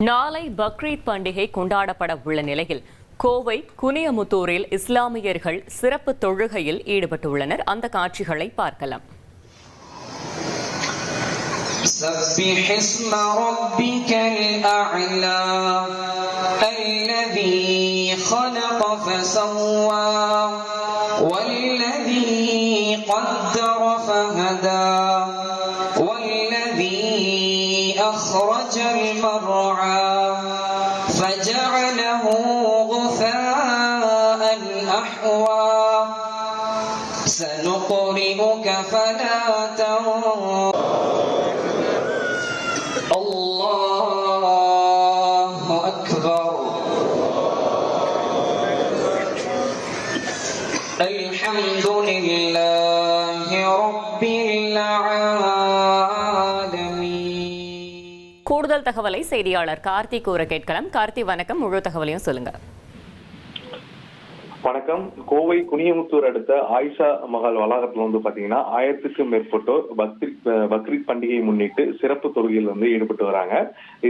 நாளை பக்ரீத் பண்டிகை கொண்டாடப்பட உள்ள நிலையில் கோவை குனியமுத்தூரில் இஸ்லாமியர்கள் சிறப்பு தொழுகையில் ஈடுபட்டுள்ளனர். அந்த காட்சிகளை பார்க்கலாம். سبح اسم ربك الأعلى الذي خلق فسوى والذي قدر فهدى والذي أخرج المرعى فجعله غثاء أحوى سنقرئك فلا تنسى الله أكبر الحمد لله رب العالمين. கூடுதல் தகவலை செய்தியாளர் கார்த்தி கூற கேட்கலாம். கார்த்தி, வணக்கம். முழு தகவலையும் சொல்லுங்க. வணக்கம். கோவை குனியமுத்தூர் அடுத்த ஆயிஷா மஹால் வளாகத்துல பாத்தீங்கன்னா 1000க்கும் மேற்பட்டோர் பக்ரீத் பண்டிகையை முன்னிட்டு சிறப்பு தொழுகையில் ஈடுபட்டு வராங்க.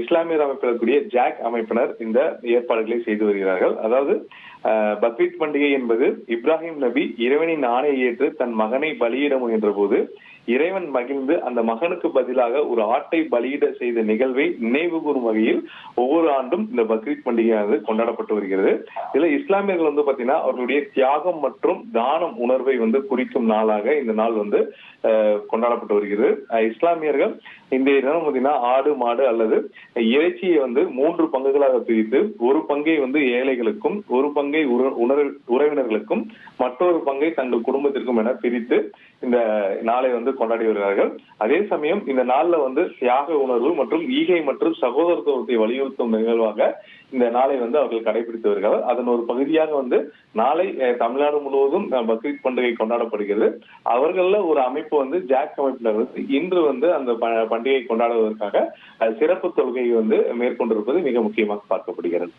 இஸ்லாமியர் அமைப்பில் கூடிய ஜாக் அமைப்பினர் இந்த ஏற்பாடுகளை செய்து வருகிறார்கள். அதாவது பக்ரீத் பண்டிகை என்பது இப்ராஹிம் நபி இறைவனின் ஆணையை ஏற்று தன் மகனை பலியிட முயன்ற போது இறைவன் மகிழ்ந்து அந்த மகனுக்கு பதிலாக ஒரு ஆட்டை பலியிட செய்த நிகழ்வை நினைவு கூறும் வகையில் ஒவ்வொரு ஆண்டும் இந்த பக்ரீத் பண்டிகையானது கொண்டாடப்பட்டு வருகிறது. இதுல இஸ்லாமியர்கள் பாத்தீங்கன்னா அவர்களுடைய தியாகம் மற்றும் தானம் உணர்வை குறிக்கும் நாளாக இந்த நாள் கொண்டாடப்பட்டு வருகிறது. இஸ்லாமியர்கள் இந்த தினம் பாத்தீங்கன்னா ஆடு மாடு அல்லது இறைச்சியை 3 பங்குகளாக பிரித்து ஒரு பங்கை ஏழைகளுக்கும் ஒரு பங்கை உறவினர்களுக்கும் மற்றொரு பங்கை தங்கள் குடும்பத்திற்கும் என பிரித்து இந்த நாளை கொண்டாடி வருகிறார்கள். அதே சமயம் இந்த நாள்ல தியாக உணர்வு மற்றும் ஈகை மற்றும் சகோதரத்துவத்தை வலியுறுத்தும் நிகழ்வாக இந்த நாளை அவர்கள் கடைபிடித்து வருகிறார்கள். அதன் ஒரு பகுதியாக நாளை தமிழ்நாடு முழுவதும் பக்ரீத் பண்டிகை கொண்டாடப்படுகிறது. அவர்கள ஒரு அமைப்பு ஜாக் அமைப்பினர் இன்று அந்த பண்டிகை கொண்டாடுவதற்காக சிறப்பு தொழுகையை மேற்கொண்டிருப்பது மிக முக்கியமாக பார்க்கப்படுகிறது.